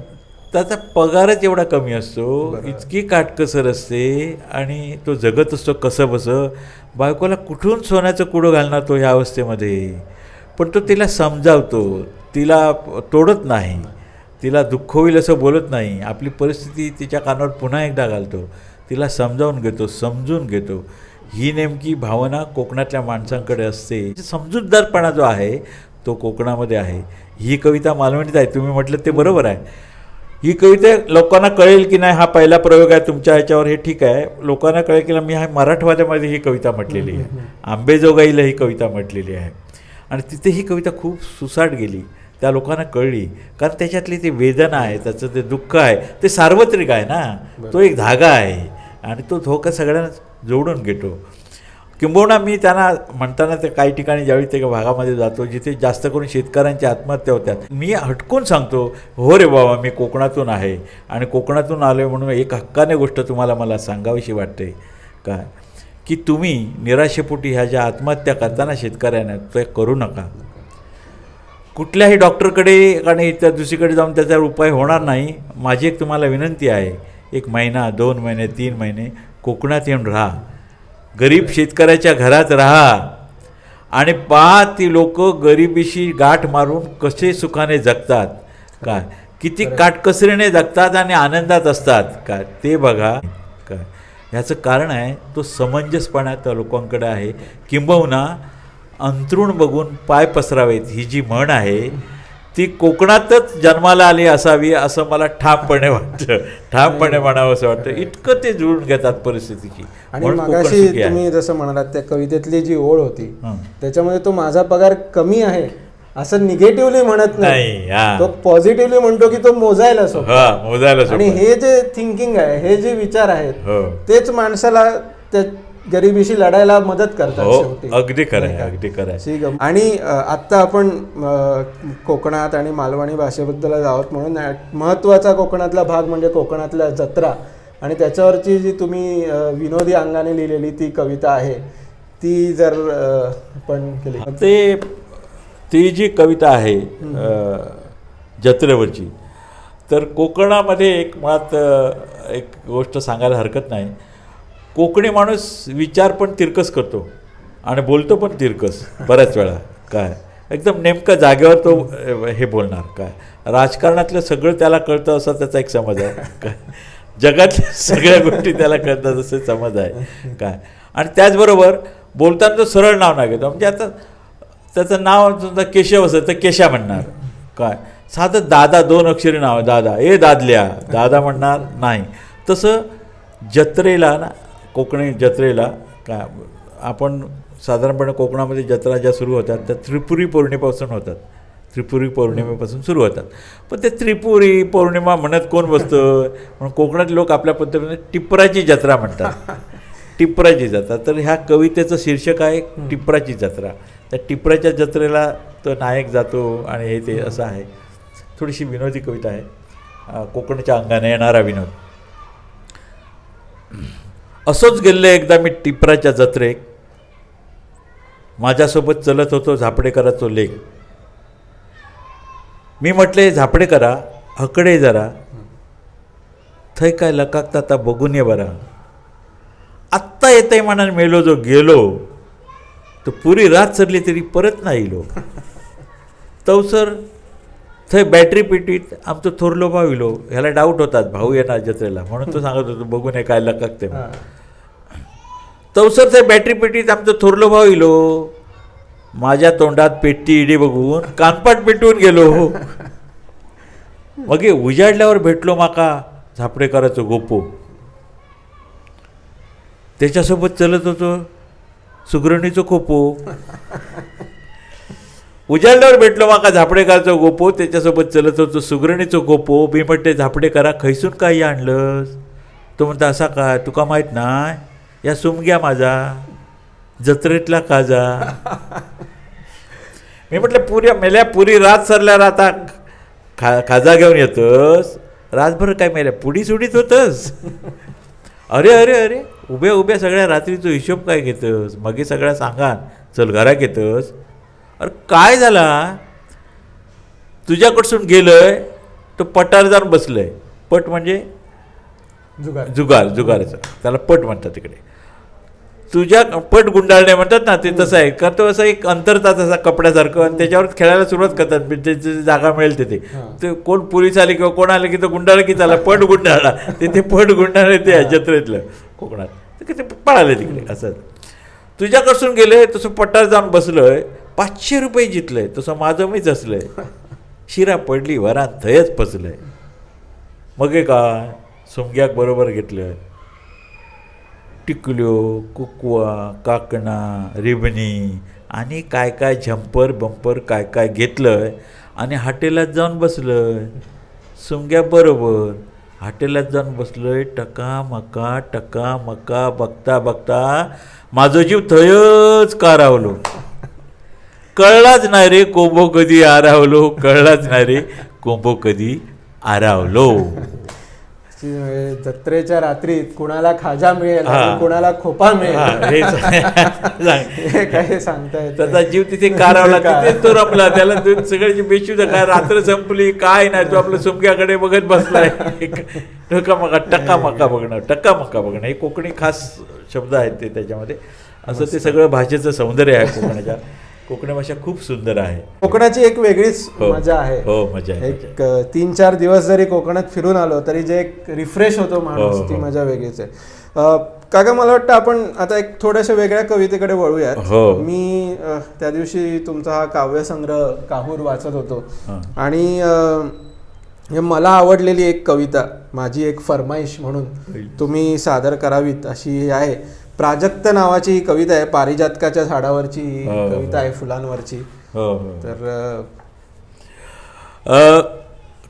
त्याचा पगारच एवढा कमी असतो, इतकी काटकसर असते आणि तो जगत असतो कसं बसं. बायकोला कुठून सोन्याचं कुडं घालणार तो ह्या अवस्थेमध्ये, पण तो तिला समजावतो, तिला तोडत नाही, तिला दुःख होईल असं बोलत नाही, आपली परिस्थिती तिच्या कानावर पुन्हा एकदा घालतो, तिला समजावून घेतो, समजून घेतो. ही नेमकी भावना कोकणातल्या माणसांकडे असते. समजूतदारपणा जो आहे तो कोकणामध्ये आहे. ही कविता मालवणीत आहे, तुम्ही म्हटलं ते बरोबर आहे. ही कविता लोकांना कळेल की नाही हा पहिला प्रयोग आहे तुमच्या ह्याच्यावर, हे ठीक आहे. लोकांना कळेल की मी हा मराठवाड्यामध्ये ही कविता म्हटलेली आहे, आंबेजोगाईला ही कविता म्हटलेली आहे आणि तिथे ही कविता खूप सुसाट गेली, त्या लोकांना कळली. कारण त्याच्यातली ती वेदना आहे, त्याचं ते दुःख आहे, ते सार्वत्रिक आहे ना, तो एक धागा आहे आणि तो धोका सगळ्यांना जोडून घेतो. किंबहुना मी त्यांना म्हणताना ते काही ठिकाणी ज्यावेळी ते भागामध्ये जातो जिथे जास्त करून शेतकऱ्यांची आत्महत्या होत्या, मी हटकून सांगतो, हो रे बाबा मी कोकणातून आहे आणि कोकणातून आलो म्हणून एक हक्काने गोष्ट तुम्हाला मला सांगावीशी वाटते काय, की तुम्ही निराशेपोटी ह्या ज्या आत्महत्या करताना शेतकऱ्यांना ते करू नका. कुठल्याही डॉक्टरकडे आणि त्या दुसरीकडे जाऊन त्याच्यावर उपाय होणार नाही. माझी एक तुम्हाला विनंती आहे, 1 महिना 2 महिने 3 महिने कोकणात येऊन राहा, गरीब शेतकऱ्याच्या घरात राहा आणि पहा ती लोक गरिबीशी गाठ मारून कसे सुखाने जगतात काय, किती काटकसरीने जगतात आणि आनंदात असतात काय, ते बघा काय. ह्याचं कारण आहे तो समंजसपणा त्या लोकांकडे आहे. किंबहुना अंथरूण बघून पाय पसरावेत ही जी म्हण आहे ती कोकणातच जन्माला आली असावी असं मला ठामपणे वाटतं, ठामपणे म्हणावं असं वाटतं. इतकं ते जुळून घेतात परिस्थितीची. आणि मगाशी तुम्ही जसं म्हणालात त्या कवितेतली जी ओळ होती त्याच्यामध्ये तो माझा पगार कमी आहे असं निगेटिव्हली म्हणत नाही, तो पॉझिटिव्हली म्हणतो की तो मोजायला सोपं. आणि हे जे थिंकिंग आहे, हे जे विचार आहेत तेच माणसाला त्या गरिबीशी लढायला मदत करतात. अगदी खरं आहे, अगदी खरं आहे. आणि आत्ता आपण कोकणात आणि मालवणी भाषेबद्दल आहोत म्हणून महत्त्वाचा कोकणातला भाग म्हणजे कोकणातल्या जत्रा आणि त्याच्यावरची जी तुम्ही विनोदी अंगाने लिहिलेली ती कविता आहे ती जर आपण केली. ती जी कविता आहे जत्रेवरची, तर कोकणामध्ये एक मुळात एक गोष्ट सांगायला हरकत नाही, कोकणी माणूस विचार पण तिरकस करतो आणि बोलतो पण तिरकस बऱ्याच वेळा काय, एकदम नेमकं जागेवर तो हे बोलणार काय. राजकारणातलं सगळं त्याला कळतं असा त्याचा एक समज आहे काय, जगातल्या सगळ्या गोष्टी त्याला कळतात असे समज आहे काय. आणि त्याचबरोबर बोलताना तो सरळ नाव नाही घेतो, म्हणजे आता त्याचं नाव समजा केशव असेल तर केशा म्हणणार काय, साधं दादा 2 अक्षरी नाव आहे दादा, ए दादल्या दादा म्हणणार नाही. तसं जत्रेला ना, कोकणी जत्रेला काय, आपण साधारणपणे कोकणामध्ये जत्रा ज्या सुरू होतात त्या त्रिपुरी पौर्णिमेपासून होतात, त्रिपुरी पौर्णिमेपासून सुरू होतात. पण ते त्रिपुरी पौर्णिमा म्हणत कोण बसतं, म्हणून कोकणातले लोक आपल्या पद्धतीने टिपराची जत्रा म्हणतात, टिपराची जत्रा. तर ह्या कवितेचं शीर्षक आहे टिपराची जत्रा. त्या टिपराच्या जत्रेला तो नायक जातो आणि हे ते असं आहे. थोडीशी विनोदी कविता आहे, कोकणच्या अंगाने येणारा विनोद. असंच गेले एकदा मी टिपराच्या जत्रेक, माझ्यासोबत चलत होतो झापडेकराचो लेख. मी म्हटले झापडेकरा हकडे जरा, थंय काय लकाकता आता बघून ये बरा. आत्ता येतंय म्हणाने मेलो जो गेलो, तो पुरी रात सरली तरी परत नाही इलो. तवसर थंय बॅटरी पिटीत आमचं थोरलो भाऊ इलो. ह्याला डाऊट होतात भाऊ येणार जत्रेला म्हणून तो सांगत होतो बघून ये काय लकाकते. तवसर थंय बॅटरी पेटीत आमचं थोरलो भाऊ इलो. माझ्या तोंडात पेटती इडी बघून कानपाट पेटवून गेलो. मग उजाडल्यावर भेटलो माका झापडेकराचो गोपो. त्याच्यासोबत चलत होतो सुगरणीचो खोपो. उजाडल्यावर भेटलो माका झापडेकराचो गोपो, त्याच्यासोबत चलत होतो सुगरणीचो गोपो. मी म्हटले झापडेकरा खैसून काही आणलंस. तो म्हणता असा काय तुका माहीत नाही, या सुमग्या माझा जत्रेतला काजा. मी म्हटलं पुऱ्या मेल्या पुरी रात सरल्या राता खाजा घेऊन येतोस, रातभर काय मेल्या पुडी सुडीत होतस. अरे अरे अरे उभ्या उभ्या सगळ्या रात्रीचो हिशोब काय घेतस, मगे सगळ्या सांगान चल घरात येतस. अरे काय झाला, तुझ्याकडसून गेलोय तो पटार जाऊन बसलंय. पट म्हणजे जुगाराचं, त्याला पट म्हणतात तिकडे. तुझ्या पट गुंडाळणे म्हणतात ना, ते तसं आहे का, तो असं एक अंतरतात असा कपड्यासारखं, आणि त्याच्यावर खेळायला सुरुवात करतात. जे जागा मिळेल ते कोण पोलीस आले किंवा कोण आले की तो गुंडाळ की त्याला पट गुंडाळला, ते पट गुंडाळे ते जत्रेतलं कोकणात, तर ते पळाले तिकडे. असं तुझ्याकडसून गेले तसं पट्टार जाऊन बसलोय, 500 रुपये जितलंय, तसं माझं मीच असलंय. शिरा पडली वरात थयच फसलंय. मग हे काय सुमग्याक बरोबर घेतलं, टिकल्यो, कुकवा, काकणा, रिबणी आणि काय काय झंपर बंपर काय काय घेतलं आणि हॉटेलात जाऊन बसलं. सुमग्या बरोबर हॉटेलात जाऊन बसलोय. टका मका बघता बघता माझं जीव थयच कारावलो. कळलाच नाही रे कोंबो कधी आरावलो, कळलाच नाही रे कोंबो कधी आरावलो. जत्रेच्या रात्रीत कुणाला खाजा मिळेल आणि कुणाला खोपा मिळेल हे काय सांगता येत. त्याचा जीव तिथे कारावला, तिथे तो रमला. त्याला सगळ्याची बेशुद्ध काय, रात्र संपली काय नाही, तो आपल्या सुमक्याकडे बघत बसलाय. टक्का मका बघणं हे कोकणी खास शब्द आहेत ते त्याच्यामध्ये. असं ते सगळं भाषेचं सौंदर्य आहे कोकणाच्या. कोकणी भाषा खूप सुंदर आहे. कोकणाची एक वेगळीच मजा आहे. हो मजा आहे. एक 3-4 दिवस जरी कोकणात फिरून आलो तरी जे एक रिफ्रेश होतो माणूस, ती मजा वेगळीच आहे. काका मला वाटतं आपण आता एक थोड्याशा वेगळ्या कवितेकडे वळूयात. मी त्या दिवशी तुमचा हा काव्यसंग्रह काहूर वाचत होतो आणि मला आवडलेली एक कविता, माझी एक फरमाईश म्हणून तुम्ही सादर करावीत अशी आहे. प्राजक्त नावाची ही कविता आहे, पारिजातकाच्या झाडावरची ही कविता आहे, फुलांवरची. तर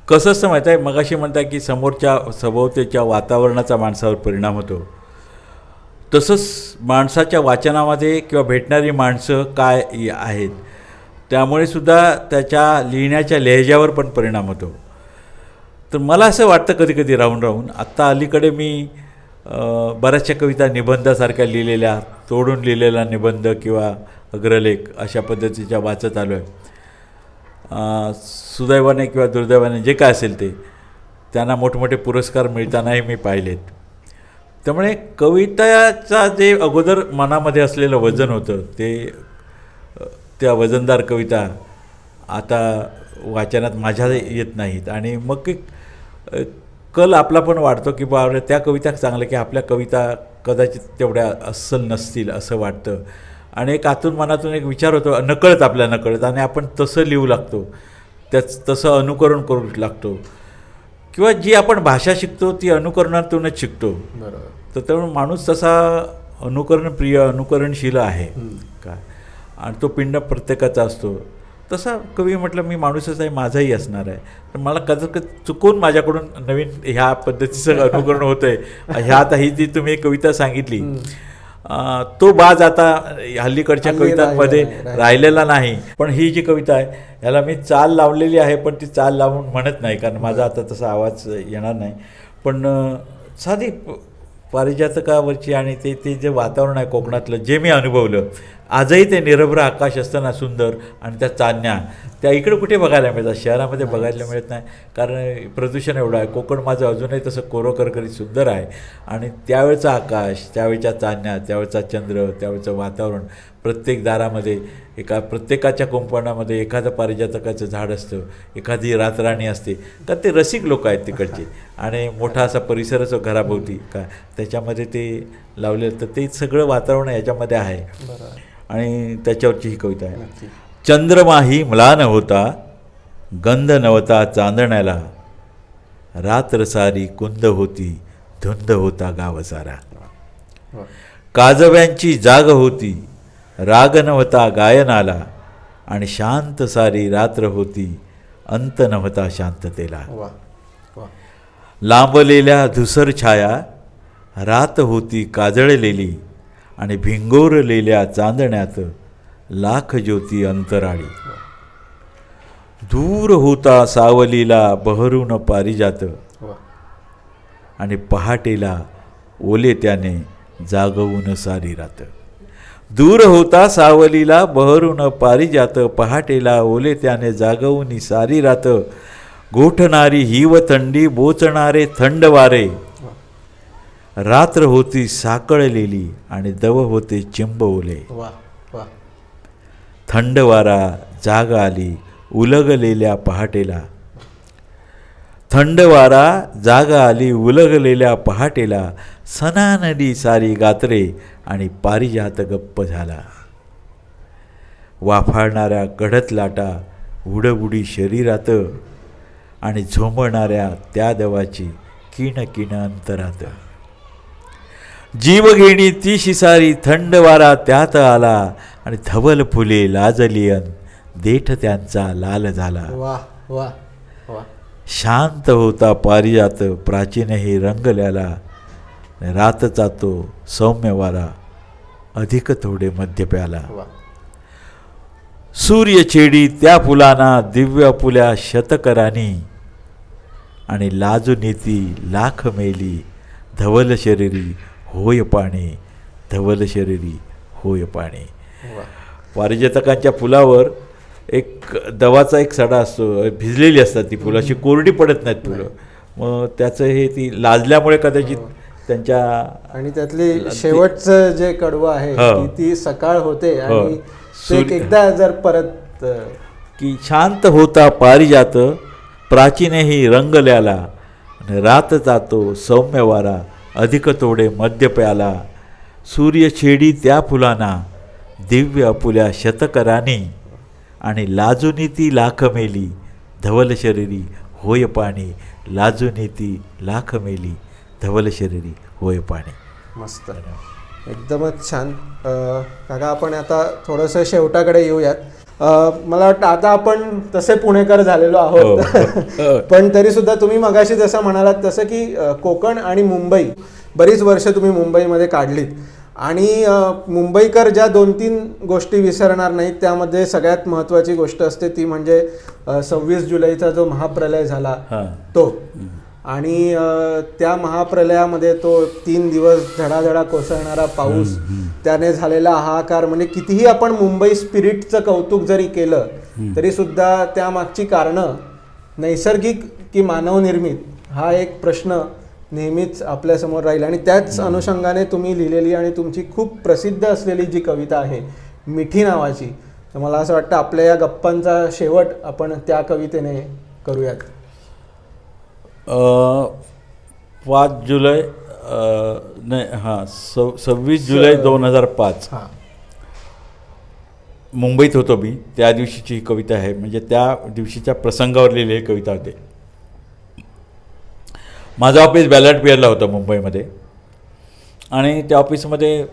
कसं असतं माहीत आहे, मगाशी म्हणता की समोरच्या सभोवतीच्या वातावरणाचा माणसावर परिणाम होतो. तसंच माणसाच्या वाचनामध्ये किंवा भेटणारी माणसं काय आहेत त्यामुळे सुद्धा त्याच्या लिहिण्याच्या लहेजावर पण परिणाम होतो. तर मला असं वाटतं कधी कधी राहून आत्ता अलीकडे मी बऱ्याचशा कविता निबंधासारख्या लिहिलेल्या, तोडून लिहिलेला निबंध किंवा अग्रलेख अशा पद्धतीच्या वाचत आलो आहे. सुदैवाने किंवा दुर्दैवाने जे काय असेल ते त्यांना मोठमोठे पुरस्कार मिळतानाही मी पाहिलेत. त्यामुळे कविताचा जे अगोदर मनामध्ये असलेलं वजन होतं त्या वजनदार कविता आता वाचनात माझ्या येत नाहीत. आणि मग कल आपला पण वाढतो की बाबा त्या कविता चांगल्या की आपल्या कविता कदाचित तेवढ्या अस्सल नसतील असं वाटतं. आणि एक आतून मनातून एक विचार होतो नकळत आपल्या नकळत, आणि आपण तसं लिहू लागतो, तसं अनुकरण करू लागतो. किंवा जी आपण भाषा शिकतो ती अनुकरणातूनच शिकतो. तर त्यामुळे माणूस तसा अनुकरणप्रिय अनुकरणशील आहे काय, आणि तो पिंड प्रत्येकाचा असतो. तसा कवी म्हटलं मी माणूसच आहे, माझाही असणार आहे. तर मला कधी चुकून माझ्याकडून नवीन ह्या पद्धतीचं अनुकरण होतं आहे. आता ही जी तुम्ही कविता सांगितली तो बाज आता हल्लीकडच्या कवितांमध्ये राहिलेला नाही. पण ही जी कविता आहे याला मी चाल लावलेली आहे, पण ती चाल लावून म्हणत नाही कारण माझा आता तसा आवाज येणार नाही. पण साधी पारिजातकावरची आणि ते जे वातावरण आहे कोकणातलं जे मी अनुभवलं, आजही ते निरभ्र आकाश असताना सुंदर आणि त्या चांदण्या त्या इकडे कुठे बघायला मिळतात, शहरामध्ये बघायला मिळत नाही कारण प्रदूषण एवढं आहे. कोकण माझं अजूनही तसं कोरोकरकरीत सुंदर आहे. आणि त्यावेळचा आकाश, त्यावेळच्या चांदण्या, त्यावेळचा चंद्र, त्यावेळचं वातावरण, प्रत्येक दारामध्ये प्रत्येकाच्या कुंपणामध्ये एखादं पारिजातकाचं झाड असतं, एखादी रातराणी असते. का ते रसिक लोक आहेत तिकडचे, आणि मोठा असा परिसरच घराभोवती का त्याच्यामध्ये ते लावलेलं, तर ते सगळं वातावरण याच्यामध्ये आहे. आणि त्याच्यावरची ही कविता आहे. चंद्रमाही म्लान होता, गंध नव्हता चांदण्याला, रात्र सारी कुंद होती, धुंद होता गाव सारा. काजव्यांची जाग होती, राग नव्हता गायनाला, आणि शांत सारी रात्र होती, अंत नव्हता शांततेला. लांबलेल्या धुसर छाया रात होती काजळलेली, आणि भिंगोरलेल्या चांदण्यात लाख ज्योती अंतराळी. दूर होता सावलीला बहरून पारिजात, आणि पहाटेला ओले त्याने जागवून सारी रात. दूर होता सावलीला बहरून पारिजात, पहाटेला ओले त्याने जागवून सारी रात, गोठणारी हिव थंडी बोचणारे थंड वारे, रात्र होती साकळलेली आणि दव होते चिंब ओले. वा वा. थंड वारा जाग आली उलगलेल्या पहाटेला, थंड वारा जाग आली उलगलेल्या पहाटेला, सणानली सारी गात्रे आणि पारिजात गप्प झाला. वाफाळणाऱ्या गडद लाटा उडबुडी शरीरात आणि झोंबणाऱ्या त्या दवाची किण किण अंतरात, जीव घेणी ती शिसारी थंड वारा त्यात आला आणि धवल फुले लाजली अन देठ त्यांचा लाल झाला. वा वा वा. शांत होता पारिजात प्राचीनही रंगल्याला, रातचा तो सौम्य वारा अधिक थोडे मध्य प्याला. वा. सूर्य छेडी त्या फुलांना दिव्य फुल्या शतकरानी आणि लाजुनीती लाख मेली, धवल शरीरी होय पाणी, धवल शरीरी होय पाणी. वा. पारिजातकांच्या फुलावर एक दवाचा एक सडा असतो, भिजलेली असतात ती फुलं, अशी कोरडी पडत नाहीत फुलं. मग त्याचं हे ती लाजल्यामुळे कदाचित त्यांच्या आणि त्यातली शेवटचं जे कडवं आहे हो. ती सकाळ होते हो. आणि ते एक एकदा जर परत की शांत होता पारिजात प्राचीनही रंगल्याला, आणि रात जातो सौम्य वारा अधिक तोडे मध्य प्याला. सूर्य छेडी त्या फुलांना दिव्य अपुल्या शतकरानी आणि लाजुनी ती लाख मेली, धवल शरीरी होय पाणी, लाजुनी ती लाख मेली, धवल शरीरी होय पाणी. मस्त, एकदमच छान. काका आपण आता थोडंसं शेवटाकडे येऊयात. मला वाटतं आता आपण तसे पुणेकर झालेलो आहोत, पण तरी सुद्धा तुम्ही मगाशी जसं म्हणालात तसं की कोकण आणि मुंबई बरीच वर्ष तुम्ही मुंबईमध्ये काढलीत आणि मुंबईकर ज्या 2-3 गोष्टी विसरणार नाहीत त्यामध्ये सगळ्यात महत्त्वाची गोष्ट असते ती म्हणजे 26 जुलैचा जो महाप्रलय झाला तो. आणि त्या महाप्रलयामध्ये तो 3 दिवस धडाधडा कोसळणारा पाऊस, त्याने झालेला हाहाकार, म्हणजे कितीही आपण मुंबई स्पिरिटचं कौतुक जरी केलं तरी सुद्धा त्यामागची कारणं नैसर्गिक की मानवनिर्मित हा एक प्रश्न नेहमीच आपल्यासमोर राहील. आणि त्याच अनुषंगाने तुम्ही लिहिलेली आणि तुमची खूप प्रसिद्ध असलेली जी कविता आहे मिठी नावाची, तर मला असं वाटतं आपल्या या गप्पांचा शेवट आपण त्या कवितेने करूयात. 5 जुलै नाही 26 जुलै 2005 मुंबईत होतो मी. त्या दिवशीची ही कविता आहे, म्हणजे त्या दिवशीच्या प्रसंगावर लिहिलेली ही कविता होते. माझं ऑफिस बॅलट पिअरला होतं मुंबईमध्ये आणि त्या ऑफिसमध्ये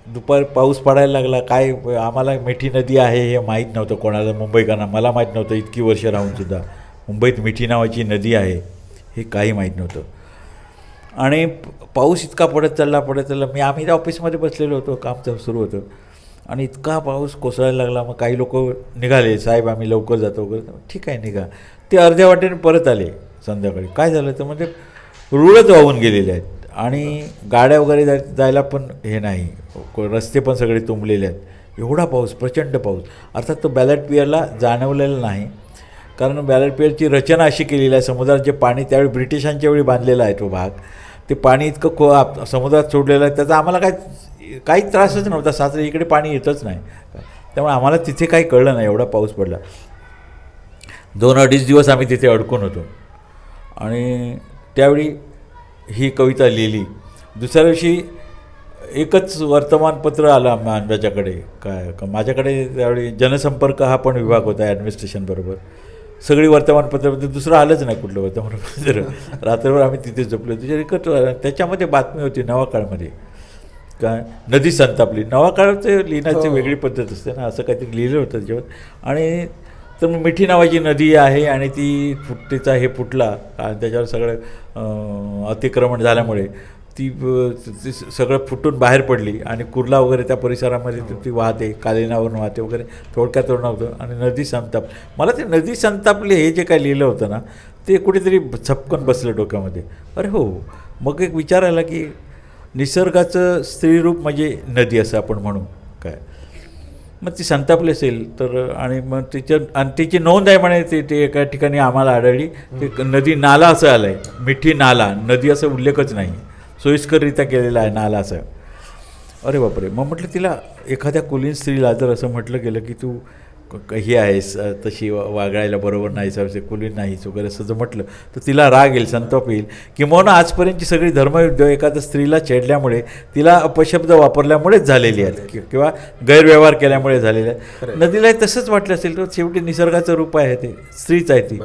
दुपारी पाऊस पडायला लागला. काय आम्हाला मिठी नदी आहे हे माहीत नव्हतं कोणाला, मुंबईकरांना. मला माहीत नव्हतं इतकी वर्ष राहूनसुद्धा मुंबईत मिठी नावाची नदी आहे हे काही माहीत नव्हतं. आणि पाऊस इतका पडत चालला. आम्ही त्या ऑफिसमध्ये बसलेलो होतो, काम सुरू होतं आणि इतका पाऊस कोसळायला लागला. मग काही लोक निघाले, साहेब आम्ही लवकर जातो वगैरे. ठीक आहे निघा. ते अर्ध्या वाटेने परत आले संध्याकाळी. काय झालं तर म्हणजे रुळच वाहून गेलेले आहेत आणि गाड्या वगैरे जायला पण हे नाही, रस्ते पण सगळे तुंबलेले आहेत. एवढा पाऊस, प्रचंड पाऊस. अर्थात तो बॅलट पिअरला जाणवलेला नाही, कारण बॅलट पिअरची रचना अशी केलेली आहे, समुद्रात जे पाणी त्यावेळी ब्रिटिशांच्या वेळी बांधलेला आहे तो भाग, ते पाणी इतकं समुद्रात सोडलेलं आहे त्याचा आम्हाला काही त्रासच नव्हता. सासरे इकडे पाणी येतच नाही, त्यामुळे आम्हाला तिथे काही कळलं नाही. एवढा पाऊस पडला. 2-2.5 दिवस आम्ही तिथे अडकून होतो आणि त्यावेळी ही कविता लिहिली. दुसऱ्या दिवशी एकच वर्तमानपत्र आलं माझ्याकडे. काय माझ्याकडे त्यावेळी जनसंपर्क हा पण विभाग होता ॲडमिनिस्ट्रेशनबरोबर. सगळी वर्तमानपत्र, दुसरं आलंच नाही कुठलं वर्तमानपत्र. रात्रभर आम्ही तिथे झोपलो. त्याच्यामध्ये बातमी होती नवाकाळमध्ये, काय नदी संतापली. नवाकाळचं लिहिण्याची वेगळी पद्धत असते ना, असं काहीतरी लिहिलं होतं त्याच्यावर. आणि तर मिठी नावाची नदी आहे आणि ती तिचा हे फुटला आणि त्याच्यावर सगळं अतिक्रमण झाल्यामुळे ती सगळं फुटून बाहेर पडली आणि कुर्ला वगैरे त्या परिसरामध्ये ती वाहते, कालिनावरून वाहते वगैरे. थोडक्यात नव्हतं आणि नदी संताप. मला ते नदी संतापली हे जे काय लिहिलं होतं ना ते कुठेतरी छपकन बसलं डोक्यामध्ये. अरे हो, मग एक विचार आला की निसर्गाचं स्त्रीरूप म्हणजे नदी असं आपण म्हणू काय. मग ती संतापली असेल तर आणि मग आणि तिची नोंद आहे म्हणे ते एका ठिकाणी आम्हाला आढळली. ते नदी नाला असं आलं आहे, मिठी नाला, नदी असं उल्लेखच नाही, सोयीस्कररित्या केलेला आहे नाला असं. अरे बापरे. मग म्हटलं तिला एखाद्या कुलीन स्त्रीला जर असं म्हटलं गेलं की तू ही आहेस, तशी वागायला बरोबर नाहीस, असे कुलीन नाहीस वगैरे असं जर म्हटलं तर तिला राग येईल, संताप येईल. किंवा आजपर्यंतची सगळी धर्मयुद्ध एखाद्या स्त्रीला छेडल्यामुळे, तिला अपशब्द वापरल्यामुळेच झालेली आहेत किंवा गैरव्यवहार केल्यामुळे झालेले आहेत. नदीलाही तसंच वाटलं असेल तर शेवटी निसर्गाचं रूप आहे, ते स्त्रीच आहे ती.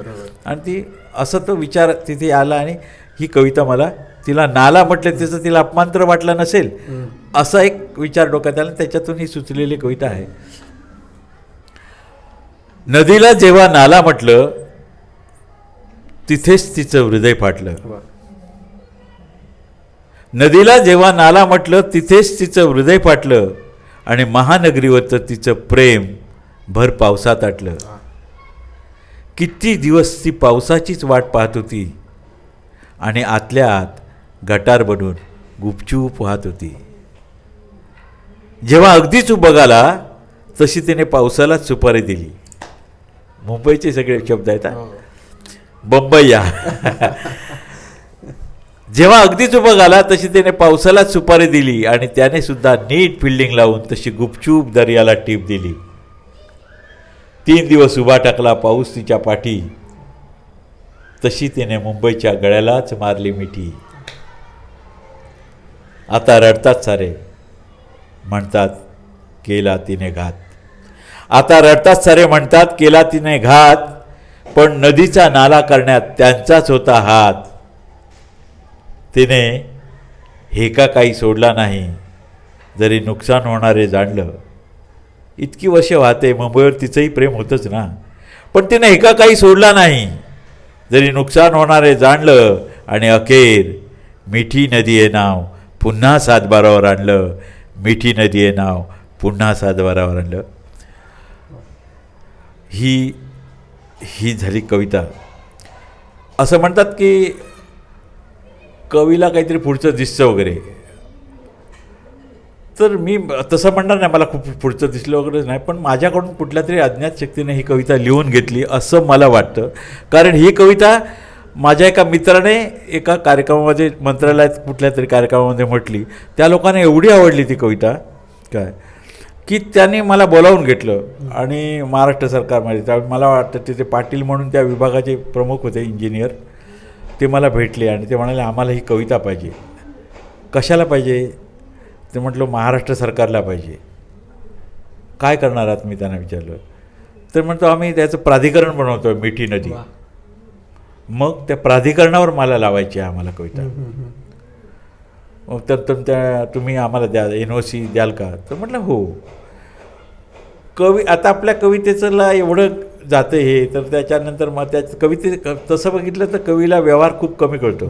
आणि ती असं तो विचार तिथे आला आणि ही कविता मला, तिला नाला म्हटलं त्याचं तिला अपमान तर वाटला नसेल असा एक विचार डोक्यात आला, त्याच्यातून ही सुचलेली कविता आहे. नदीला जेव्हा नाला म्हटलं तिथेच तिचं हृदय फाटलं. नदीला जेव्हा नाला म्हटलं तिथेच तिचं हृदय फाटलं आणि महानगरीवर तिचं प्रेम भर पावसात आटलं. किती दिवस ती पावसाचीच वाट पाहत होती आणि आतल्या आत गटार बनून गुपचूप वाहत होती. जेव्हा अगदीच बघाला तशी तिने पावसालाच सुपारी दिली. मुंबईचे सगळे शब्द आहेत. बंबईया. जेव्हा अगदीच बघाला तशी तिने पावसालाच सुपारी दिली आणि त्याने सुद्धा नीट फिल्डिंग लावून तशी गुपचूप दर्याला टीप दिली. 3 दिवस उभा टाकला पाऊस तिच्या पाठी, तशी तिने मुंबईच्या गळ्यालाच मारली मिठी. आता रडतात सारे, म्हणतात केला तिने घात. आता रडतात सारे, म्हणतात केला तिने घात, पण नदीचा नाला करण्यात त्यांचाच होता हात. तिने हेका काही सोडला नाही, जरी नुकसान होणारे जाणलं. इतकी वर्षे वाहते, मुंबईवर तिचंही प्रेम होतंच ना, पण तिने हेका काही सोडला नाही, जरी नुकसान होणारे जाणलं. आणि अखेर मिठी नदी हे नाव पुन्हा सातबारावर आणलं. मिठी नदी हे नाव पुन्हा सातबारावर आणलं. ही झाली कविता. असं म्हणतात की कवीला काहीतरी पुढचं दिसतं वगैरे, तर मी तसं म्हणणार नाही, मला खूप पुढचं दिसलं वगैरे नाही, पण माझ्याकडून कुठल्या तरी अज्ञात शक्तीने ही कविता लिहून घेतली असं मला वाटतं. कारण ही कविता माझ्या एका मित्राने एका कार्यक्रमामध्ये, मंत्रालयात कुठल्या तरी कार्यक्रमामध्ये म्हटली. त्या लोकांना एवढी आवडली ती कविता काय की त्यांनी मला बोलावून घेतलं. आणि महाराष्ट्र सरकारमध्ये त्यावेळी मला वाटतं तिथे पाटील म्हणून त्या विभागाचे प्रमुख होते, इंजिनियर, ते मला भेटले आणि ते म्हणाले आम्हाला ही कविता पाहिजे. कशाला पाहिजे ते म्हटलं, महाराष्ट्र सरकारला पाहिजे. काय करणार आहात मी त्यांना विचारलं. तर म्हणतो आम्ही त्याचं प्राधिकरण बनवतो आहे, मिठी नदी. मग त्या प्राधिकरणावर मला लावायची आहे आम्हाला कविता. मग तर तुम्ही आम्हाला द्या, NOC द्याल का? तर म्हटलं हो. आता आपल्या कवितेचं एवढं जातं हे, तर त्याच्यानंतर मग त्या तसं बघितलं तर कवीला व्यवहार खूप कमी कळतो.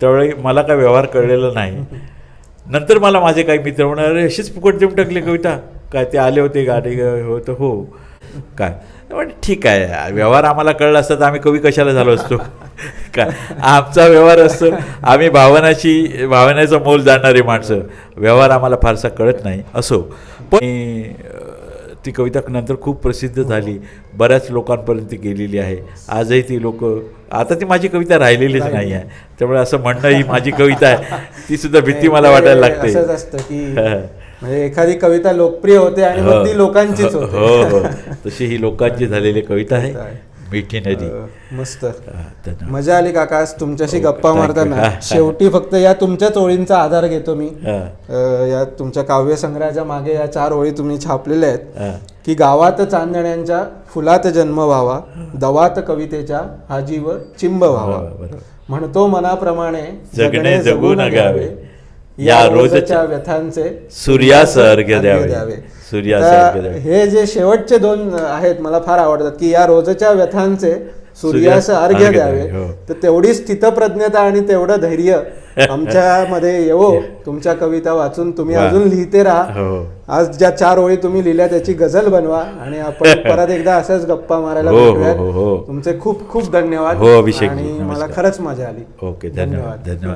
त्यावेळी मला काय व्यवहार कळलेला नाही. नंतर मला माझे काही मित्र म्हणाले अशीच फुकट देऊन टाकली कविता काय, ते आले होते गाडी होतं हो काय. म्हणजे ठीक आहे, व्यवहार आम्हाला कळला असता तर आम्ही कवी कशाला झालो असतो काय. आमचा व्यवहार असतो, आम्ही भावनेचं मोल जाणणारी माणसं, व्यवहार आम्हाला फारसा कळत नाही. असो, पण ती कविता नंतर खूप प्रसिद्ध झाली, बऱ्याच लोकांपर्यंत गेलेली आहे. आजही ती लोक, आता ती माझी कविता राहिलेलीच नाही आहे, त्यामुळे असं म्हणणं ही माझी कविता आहे ती सुद्धा भीती मला वाटायला लागते. असंच असतं की म्हणजे एखादी कविता लोकप्रिय होते आणि मग ती लोकांचीच होते. हो, तशी ही लोकांची झालेली कविता आहे मिठी नदी. मस्त, मजा आली काका आज तुमच्याशी गप्पा मारताना. शेवटी फक्त या तुमच्याच ओळींचा आधार घेतो मी. या तुमच्या काव्यसंग्रहाच्या मागे या 4 ओळी तुम्ही छापलेल्या आहेत की गावात चांदण्यांच्या फुलात जन्म व्हावा, दवात कवितेच्या हा जीव चिंब व्हावा, म्हणतो मनाप्रमाणे जगणे जगू न घ्यावे, या रोजच्या व्यथांचे सूर्यास अर्घ्य द्यावे. हे जे शेवटचे 2 आहेत मला फार आवडतात की या रोजच्या व्यथांचे सूर्यास अर्घ्य द्यावे. तर तेवढी स्थितप्रज्ञता आणि तेवढं धैर्य आमच्यामध्ये येवो. तुमच्या कविता वाचून तुम्ही अजून लिहिते राहा. आज ज्या 4 ओळी तुम्ही लिहिल्या त्याची गझल बनवा आणि आपण परत एकदा असंच गप्पा मारायला भेटूयात. तुमचे खूप खूप धन्यवाद. आणि मला खरंच मजा आली. ओके, धन्यवाद.